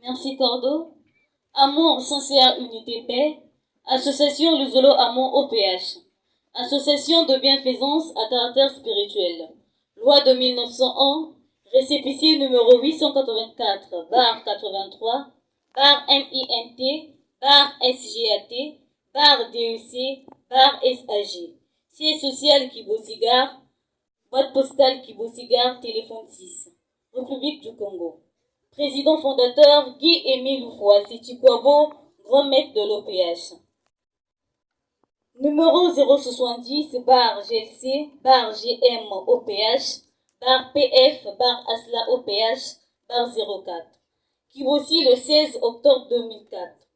Merci Cordo. Amour, sincère, unité, paix. Association Luzolo Amour OPH. Association de bienfaisance à caractère spirituel. Loi de 1901. Récépissé numéro 884-83, MINT, SGAT, DEC, SAG. Siège social Kibo-Cigar, boîte postale Kibo-Cigar, téléphone 6. République du Congo. Président fondateur Guy-Émile Oufouassi Chikwabo, grand maître de l'OPH. Numéro 070 GLC GM OPH PF ASLA OPH 04. Qui aussi le 16 octobre 2004.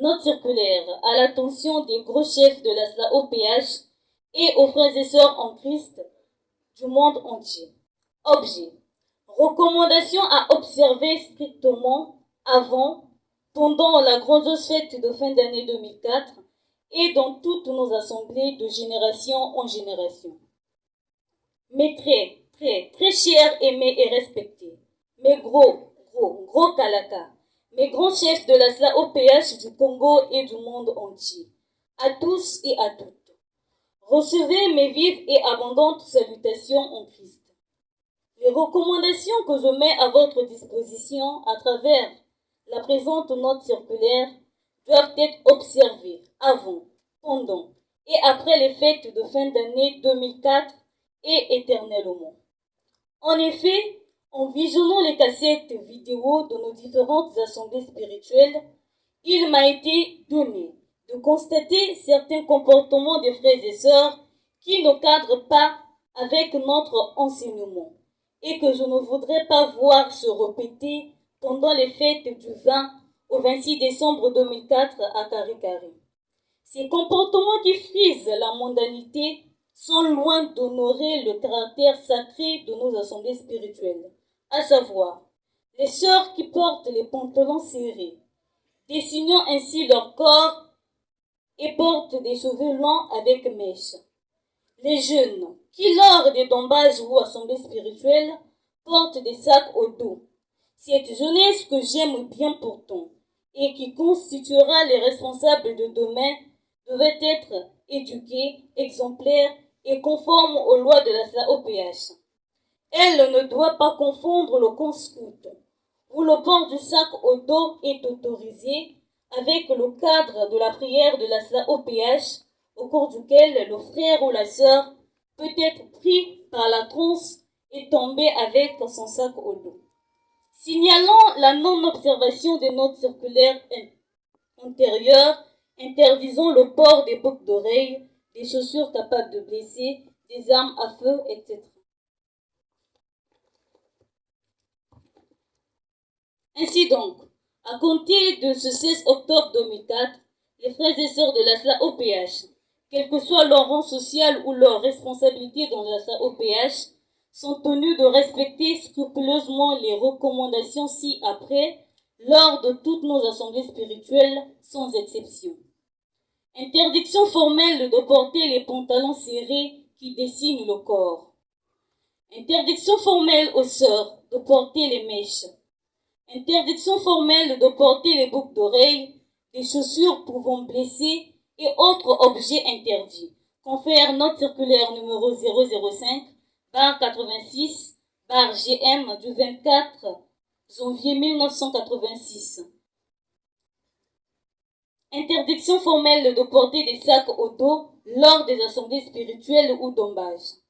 Note circulaire à l'attention des gros chefs de l'ASLA OPH et aux frères et sœurs en Christ du monde entier. Objet. Recommandation à observer strictement avant, pendant la grandiose fête de fin d'année 2004 et dans toutes nos assemblées de génération en génération. Mes très chers, aimés et respectés, mes gros Kalaka, mes grands chefs de l'ASLA OPH du Congo et du monde entier, à tous et à toutes, recevez mes vives et abondantes salutations en Christ. Les recommandations que je mets à votre disposition à travers la présente note circulaire doivent être observées avant, pendant et après les fêtes de fin d'année 2004 et éternellement. En effet, en visionnant les cassettes vidéo de nos différentes assemblées spirituelles, il m'a été donné de constater certains comportements des frères et sœurs qui ne cadrent pas avec notre enseignement et que je ne voudrais pas voir se répéter pendant les fêtes du 20 au 26 décembre 2004 à Karikari. Ces comportements qui frisent la mondanité sont loin d'honorer le caractère sacré de nos assemblées spirituelles, à savoir les sœurs qui portent les pantalons serrés, dessinant ainsi leur corps et portent des cheveux longs avec mèches. Les jeunes qui, lors des dombages ou assemblées spirituelles, portent des sacs au dos. Cette jeunesse que j'aime bien pourtant et qui constituera les responsables de demain devait être éduquée, exemplaire et conforme aux lois de la OPH. Elle ne doit pas confondre le conscout, où le port du sac au dos est autorisé, avec le cadre de la prière de la OPH, au cours duquel le frère ou la sœur peut être pris par la transe et tomber avec son sac au dos. Signalant la non-observation des notes circulaires antérieures, interdisant le port des boucles d'oreilles, des chaussures capables de blesser, des armes à feu, etc. Ainsi donc, à compter de ce 16 octobre 2004, les frères et sœurs de la OPH, quel que soit leur rang social ou leur responsabilité dans la OPH, sont tenus de respecter scrupuleusement les recommandations ci-après lors de toutes nos assemblées spirituelles, sans exception. Interdiction formelle de porter les pantalons serrés qui dessinent le corps. Interdiction formelle aux sœurs de porter les mèches. Interdiction formelle de porter les boucles d'oreilles, des chaussures pouvant blesser et autres objets interdits. Confère note circulaire numéro 005-86 GM du 24 janvier 1986. Interdiction formelle de porter des sacs au dos lors des assemblées spirituelles ou dombages.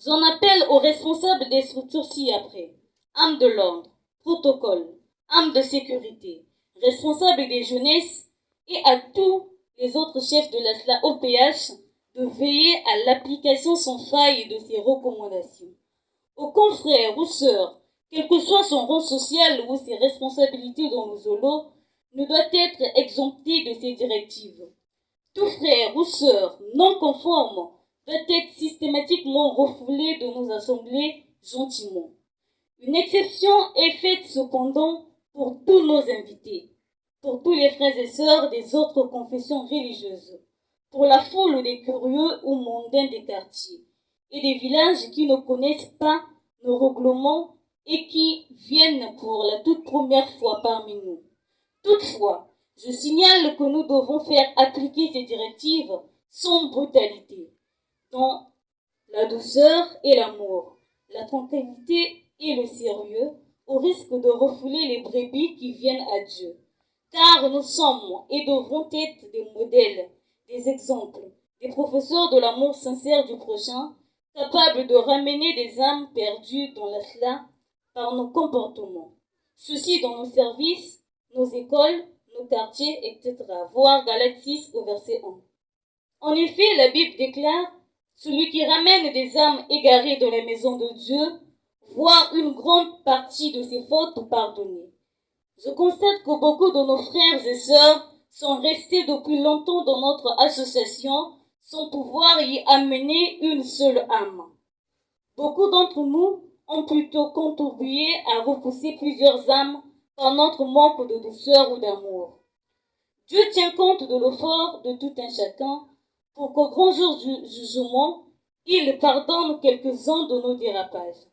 J'en appelle aux responsables des structures ci-après. Âme de l'ordre, protocole, âme de sécurité, responsables des jeunesses et à tous les autres chefs de la OPH de veiller à l'application sans faille de ces recommandations. Aux confrères ou sœurs, quel que soit son rang social ou ses responsabilités dans le zolo, ne doit être exempté de ces directives. Tout frère ou sœur non conforme doit être systématiquement refoulé de nos assemblées gentiment. Une exception est faite cependant pour tous nos invités, pour tous les frères et sœurs des autres confessions religieuses, pour la foule des curieux ou mondains des quartiers et des villages qui ne connaissent pas nos règlements et qui viennent pour la toute première fois parmi nous. Toutefois, je signale que nous devons faire appliquer ces directives sans brutalité, dans la douceur et l'amour, la tranquillité et le sérieux, au risque de refouler les brebis qui viennent à Dieu. Car nous sommes et devrons être des modèles, des exemples, des professeurs de l'amour sincère du prochain, capables de ramener des âmes perdues dans l'asla par nos comportements. Ceci dans nos services, nos écoles, nos quartiers, etc. Voir Galates 6 au verset 1. En effet, la Bible déclare: celui qui ramène des âmes égarées dans la maison de Dieu voit une grande partie de ses fautes pardonnées. Je constate que beaucoup de nos frères et sœurs sont restés depuis longtemps dans notre association sans pouvoir y amener une seule âme. Beaucoup d'entre nous ont plutôt contribué à repousser plusieurs âmes par notre manque de douceur ou d'amour. Dieu tient compte de l'effort de tout un chacun pour qu'au grand jour du jugement, il pardonne quelques-uns de nos dérapages.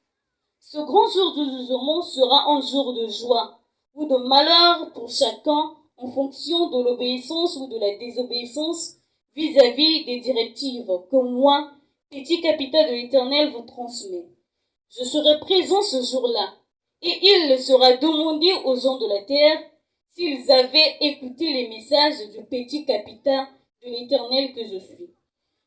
Ce grand jour du jugement sera un jour de joie ou de malheur pour chacun en fonction de l'obéissance ou de la désobéissance vis-à-vis des directives que moi, petit capital de l'Éternel, vous transmets. Je serai présent ce jour-là, et il sera demandé aux gens de la terre s'ils avaient écouté les messages du petit capital de l'Éternel que je suis.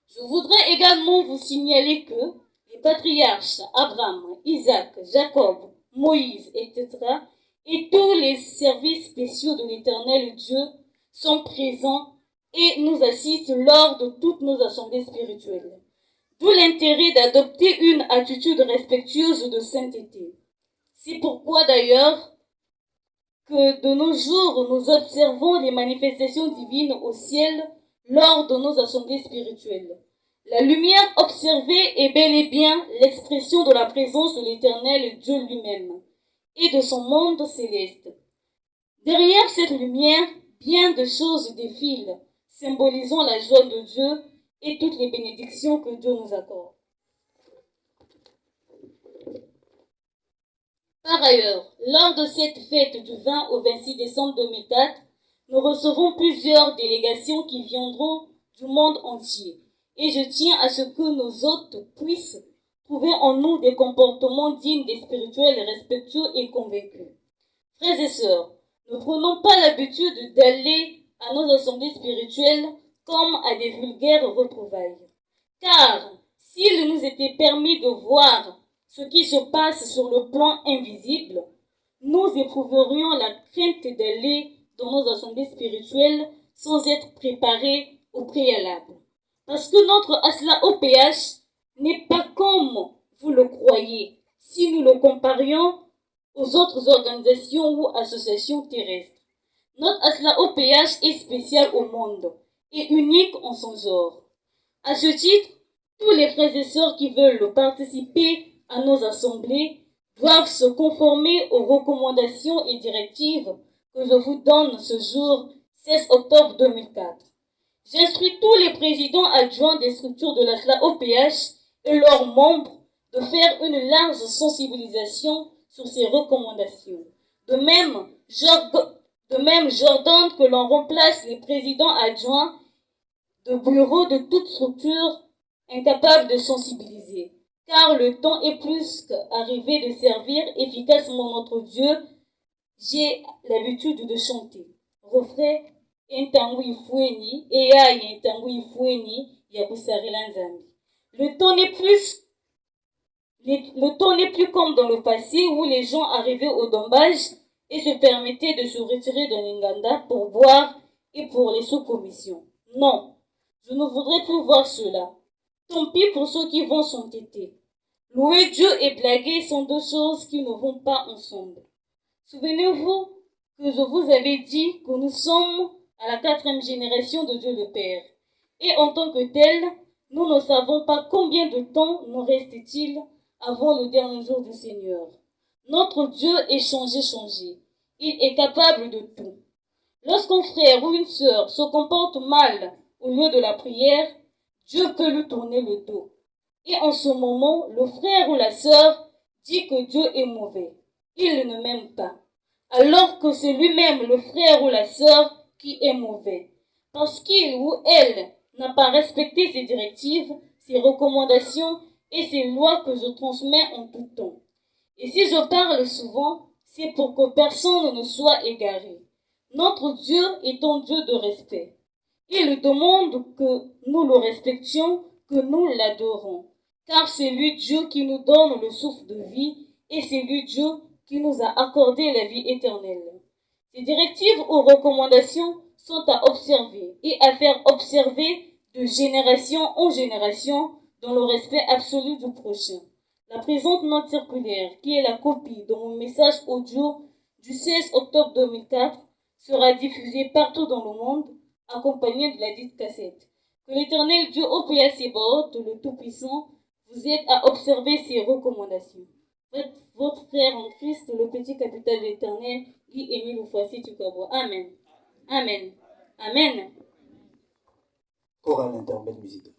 Je voudrais également vous signaler que les patriarches Abraham, Isaac, Jacob, Moïse, etc., et tous les services spéciaux de l'Éternel Dieu sont présents et nous assistent lors de toutes nos assemblées spirituelles. D'où l'intérêt d'adopter une attitude respectueuse de sainteté. C'est pourquoi d'ailleurs que de nos jours nous observons les manifestations divines au ciel lors de nos assemblées spirituelles. La lumière observée est bel et bien l'expression de la présence de l'Éternel Dieu lui-même et de son monde céleste. Derrière cette lumière, bien de choses défilent, symbolisant la joie de Dieu et toutes les bénédictions que Dieu nous accorde. Par ailleurs, lors de cette fête du 20 au 26 décembre 2004, nous recevons plusieurs délégations qui viendront du monde entier. Et je tiens à ce que nos hôtes puissent trouver en nous des comportements dignes des spirituels respectueux et convaincus. Frères et sœurs, ne prenons pas l'habitude d'aller à nos assemblées spirituelles comme à des vulgaires retrouvailles. Car s'il nous était permis de voir ce qui se passe sur le plan invisible, nous éprouverions la crainte d'aller dans nos assemblées spirituelles sans être préparés au préalable. Parce que notre Asla OPH n'est pas comme vous le croyez, si nous le comparions aux autres organisations ou associations terrestres. Notre Asla OPH est spécial au monde et unique en son genre. À ce titre, tous les frères et sœurs qui veulent participer à nos assemblées doivent se conformer aux recommandations et directives que je vous donne ce jour 16 octobre 2004. J'instruis tous les présidents adjoints des structures de l'ASLA OPH et leurs membres de faire une large sensibilisation sur ces recommandations. De même, j'ordonne que l'on remplace les présidents adjoints de bureaux de toute structure incapables de sensibiliser. Car le temps est plus qu'arrivé de servir efficacement notre Dieu. J'ai l'habitude de chanter. Refrain: Entangu ifueni, eya entangu ifueni, yakusarela nzambi. Le temps n'est plus comme dans le passé où les gens arrivaient au dombage et se permettaient de se retirer de l'Inganda pour boire et pour les sous-commissions. Non, je ne voudrais plus voir cela. Tant pis pour ceux qui vont s'entêter. Louer Dieu et blaguer sont deux choses qui ne vont pas ensemble. Souvenez-vous que je vous avais dit que nous sommes à la 4e génération de Dieu le Père. Et en tant que tel, nous ne savons pas combien de temps nous reste-t-il avant le dernier jour du Seigneur. Notre Dieu est changé. Il est capable de tout. Lorsqu'un frère ou une sœur se comporte mal au lieu de la prière, Dieu peut lui tourner le dos. Et en ce moment, le frère ou la sœur dit que Dieu est mauvais. Il ne m'aime pas. Alors que c'est lui-même le frère ou la sœur qui est mauvais. Parce qu'il ou elle n'a pas respecté ses directives, ses recommandations et ses lois que je transmets en tout temps. Et si je parle souvent, c'est pour que personne ne soit égaré. Notre Dieu est un Dieu de respect. Il demande que nous le respections, que nous l'adorons. Car c'est lui Dieu qui nous donne le souffle de vie et c'est lui Dieu qui nous a accordé la vie éternelle. Ces directives ou recommandations sont à observer et à faire observer de génération en génération dans le respect absolu du prochain. La présente note circulaire, qui est la copie de mon message audio du 16 octobre 2004, sera diffusée partout dans le monde, accompagnée de la dite cassette. Que l'Éternel Dieu OPS Sébaoth, le Tout-Puissant, vous aide à observer ces recommandations. Votre frère en Christ, le petit capital de l'Éternel, Guy-Émile Oufouassi Tukabo. Amen. Amen. Amen. Chorale intermède musical.